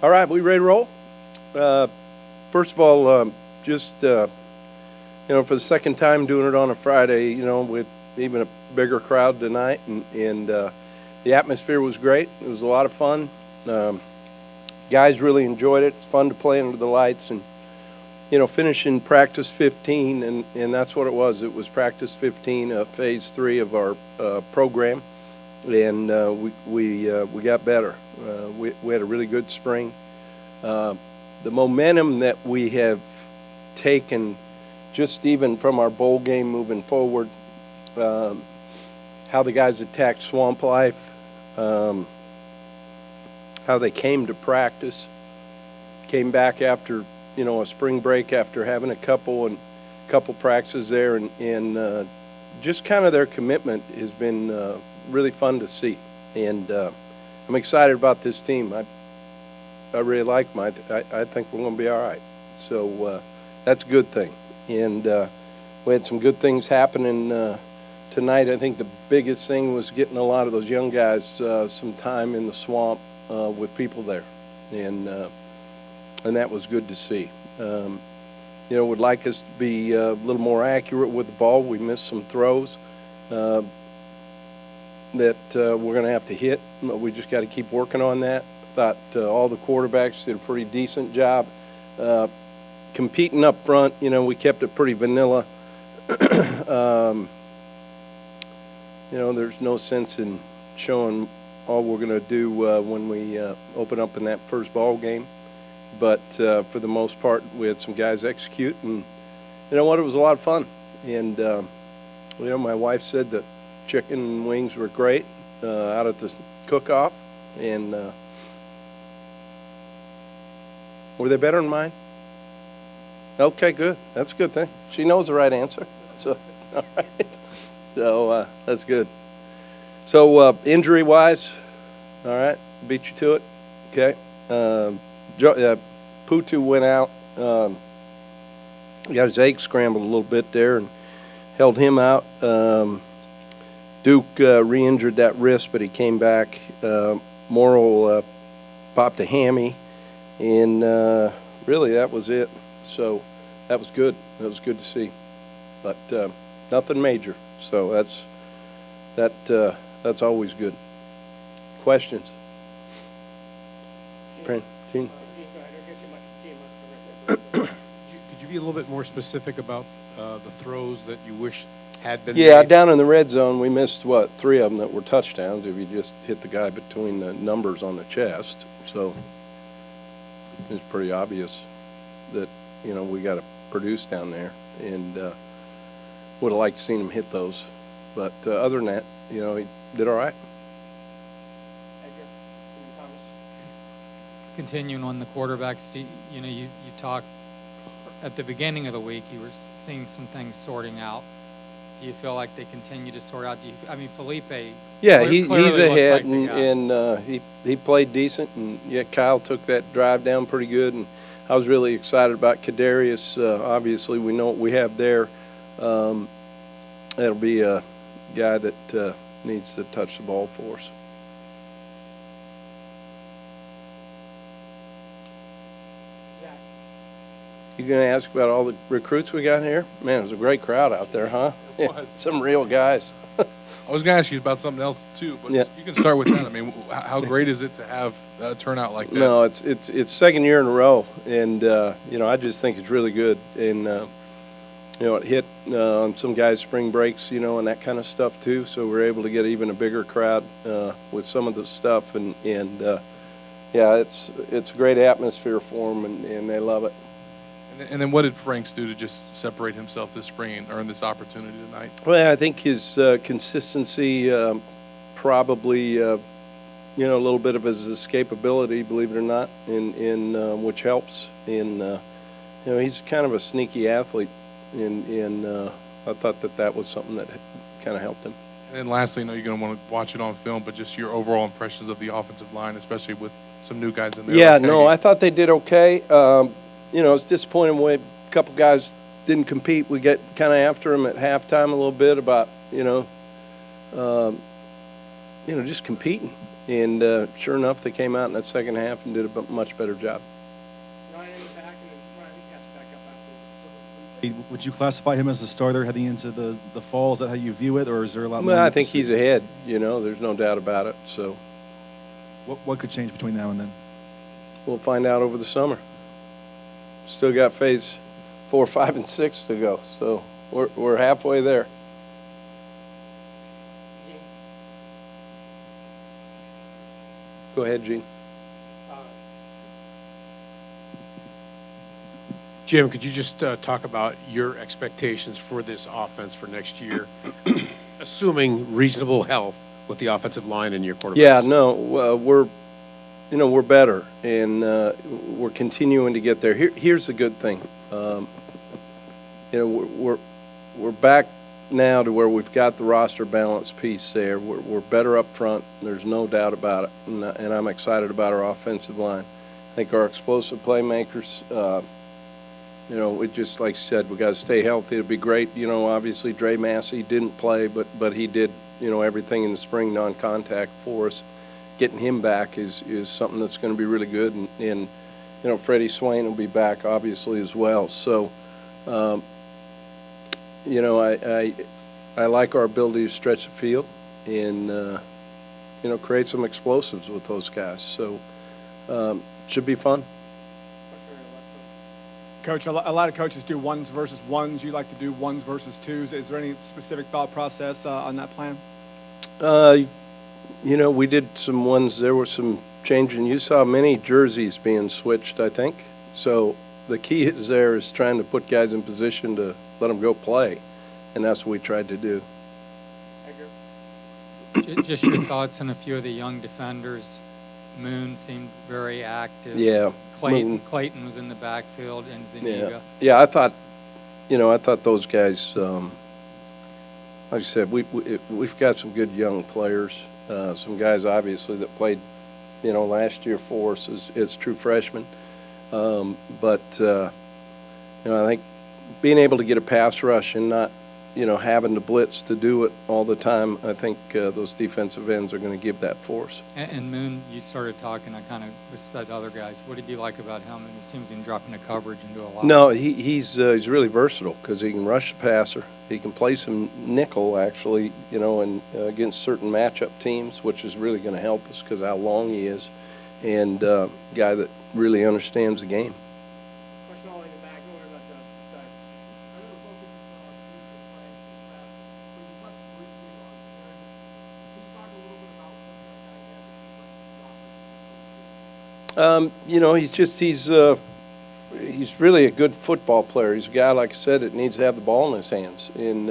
All right, we ready to roll? First of all, for the second time doing it on a Friday, with even a bigger crowd tonight, and the atmosphere was great. It was a lot of fun. Guys really enjoyed it. It's fun to play under the lights and, finishing practice 15, and that's what it was. It was practice 15, phase 3 of our program, and we got better. We had a really good spring. The momentum that we have taken, just even from our bowl game moving forward, how the guys attacked Swamp Life, how they came to practice, came back after a spring break after having a couple practices there, and just kind of their commitment has been really fun to see, and I'm excited about this team. I really like them. I think we're going to be all right. So that's a good thing. And we had some good things happening tonight. I think the biggest thing was getting a lot of those young guys some time in the swamp with people there, and that was good to see. Would like us to be a little more accurate with the ball. We missed some throws that we're going to have to hit. We just got to keep working on that. Thought all the quarterbacks did a pretty decent job competing up front. We kept it pretty vanilla. There's no sense in showing all we're going to do when we open up in that first ball game. But for the most part, we had some guys execute, and you know what? It was a lot of fun. And my wife said that chicken and wings were great out at the cook-off, and were they better than mine? Okay, good. That's a good thing. She knows the right answer. So, all right. So that's good. So injury-wise, all right, beat you to it. Okay. Putu went out. Got his ache scrambled a little bit there and held him out. Duke re-injured that wrist, but he came back. Morrill popped a hammy. And really, that was it. So that was good. That was good to see. But nothing major. So that's always good. Questions? Could you be a little bit more specific about the throws that you wish had been made? Down in the red zone, we missed, 3 of them that were touchdowns if you just hit the guy between the numbers on the chest. So it's pretty obvious that, we got to produce down there, and would have liked to seen him hit those. But other than that, he did all right. Continuing on the quarterbacks, you talked at the beginning of the week, you were seeing some things sorting out. Do you feel like they continue to sort out? Felipe. Yeah, he's ahead, and he played decent, and Kyle took that drive down pretty good, and I was really excited about Kadarius. Obviously, we know what we have there. That'll be a guy that needs to touch the ball for us. You going to ask about all the recruits we got here? Man, it was a great crowd out there, huh? It was. Some real guys. I was going to ask you about something else too, but you can start with that. How great is it to have a turnout like that? No, it's second year in a row, and I just think it's really good. And it hit on some guys' spring breaks, and that kind of stuff too. So we're able to get even a bigger crowd with some of the stuff, and it's a great atmosphere for them, and they love it. And then what did Franks do to just separate himself this spring and earn this opportunity tonight? Well, I think his consistency, probably, a little bit of his escapability, believe it or not, in which helps. And he's kind of a sneaky athlete, and I thought that was something that kind of helped him. And then lastly, I know you're going to want to watch it on film, but just your overall impressions of the offensive line, especially with some new guys in there. Yeah, no, I thought they did okay. It's disappointing when a couple guys didn't compete. We get kind of after them at halftime a little bit about, just competing. And sure enough, they came out in that second half and did a much better job. Ryan in the back, and then Ryan, we got you back up after the Would you classify him as a starter heading into the fall? Is that how you view it, or is there a lot more? Well, I think he's ahead, there's no doubt about it. So What could change between now and then? we'll find out over the summer. Still got phase 4, 5, and 6 to go. So we're halfway there. Go ahead, Gene. Jim, could you just talk about your expectations for this offense for next year, assuming reasonable health with the offensive line and your quarterbacks? Yeah, no, we're better, and we're continuing to get there. Here's the good thing. We're back now to where we've got the roster balance piece there. We're better up front. There's no doubt about it, and I'm excited about our offensive line. I think our explosive playmakers. We just, like I said, we got to stay healthy. It'll be great. Obviously Dre Massey didn't play, but he did, everything in the spring non-contact for us. Getting him back is something that's going to be really good. And Freddie Swain will be back, obviously, as well. So, I like our ability to stretch the field and, create some explosives with those guys. So, should be fun. Coach, a lot of coaches do ones versus ones. You like to do ones versus twos. Is there any specific thought process on that plan? We did some ones. There was some changing. You saw many jerseys being switched, I think. So the key is trying to put guys in position to let them go play, and that's what we tried to do. Just your thoughts on a few of the young defenders. Moon seemed very active. Yeah. Clayton was in the backfield, and Zuniga. Yeah. I thought those guys. Like I said, we've got some good young players. Some guys obviously that played, last year for us as true freshmen. But I think being able to get a pass rush and not, having to blitz to do it all the time, I think those defensive ends are going to give that for us. And Moon, you started talking. I kind of said to other guys, what did you like about him? And it seems he can drop into coverage and do a lot. No, he's really versatile because he can rush the passer. He can play some nickel, actually, and against certain matchup teams, which is really going to help us because how long he is, and guy that really understands the game. Question all in the back. Don't worry about that. I know the focus is on future plans this past, but you touched briefly on parents. Can you talk a little bit about what kind of he's really a good football player. He's a guy, like I said, that needs to have the ball in his hands. And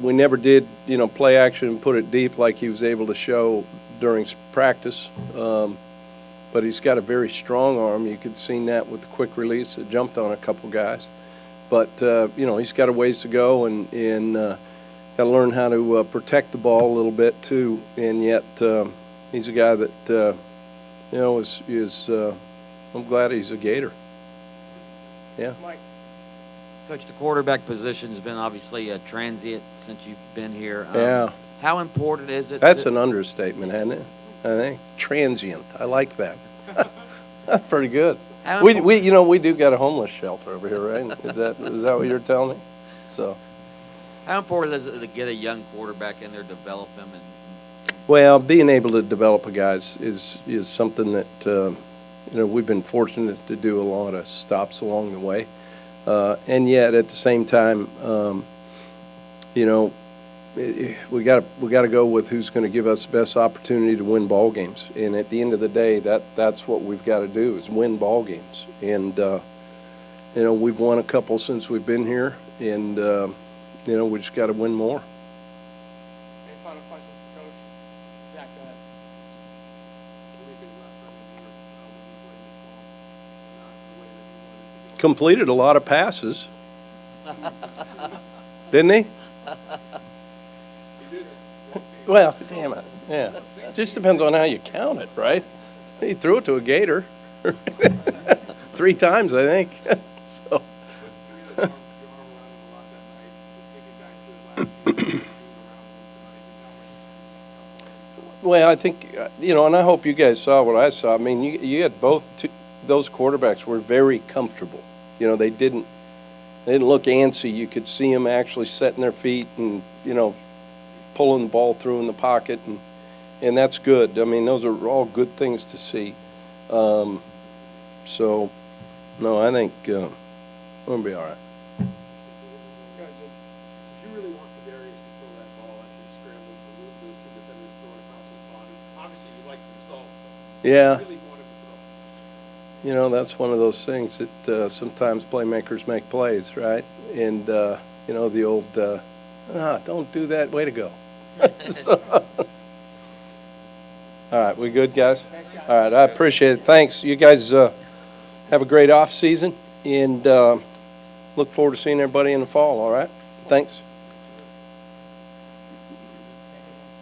we never did, play action and put it deep like he was able to show during practice. But he's got a very strong arm. You could have seen that with the quick release that jumped on a couple guys. But, he's got a ways to go and got to learn how to protect the ball a little bit too. And yet he's a guy that, I'm glad he's a Gator. Yeah. Mike. Coach, the quarterback position has been obviously a transient since you've been here. Yeah. How important is it? That's an understatement, isn't it? I think transient. I like that. That's pretty good. We do got a homeless shelter over here, right? Is that what you're telling me? So. How important is it to get a young quarterback in there, develop them, and? Well, being able to develop a guy is something that we've been fortunate to do a lot of stops along the way, and yet at the same time, we got to go with who's going to give us the best opportunity to win ball games. And at the end of the day, that's what we've got to do is win ball games. And we've won a couple since we've been here, and we just got to win more. Any final questions for Coach? Zach, go ahead. Completed a lot of passes, didn't he? Well, damn it, yeah. Just depends on how you count it, right? He threw it to a Gator 3 times, I think. So. Well, I think, and I hope you guys saw what I saw. I mean, you had those quarterbacks were very comfortable. They didn't look antsy. You could see them actually setting their feet and, pulling the ball through in the pocket, and that's good. I mean, those are all good things to see. So, no, I think we're going to be all right. Guys, did you really want Kadarius to throw that ball after he scrambled for those two defenders throwing across his body? Obviously, you like the result. Yeah. You really wanted to throw. That's one of those things that sometimes playmakers make plays, right? And, the old, don't do that, way to go. All right, we good, guys? All right, I appreciate it. Thanks. You guys have a great off season, and look forward to seeing everybody in the fall, all right? Thanks.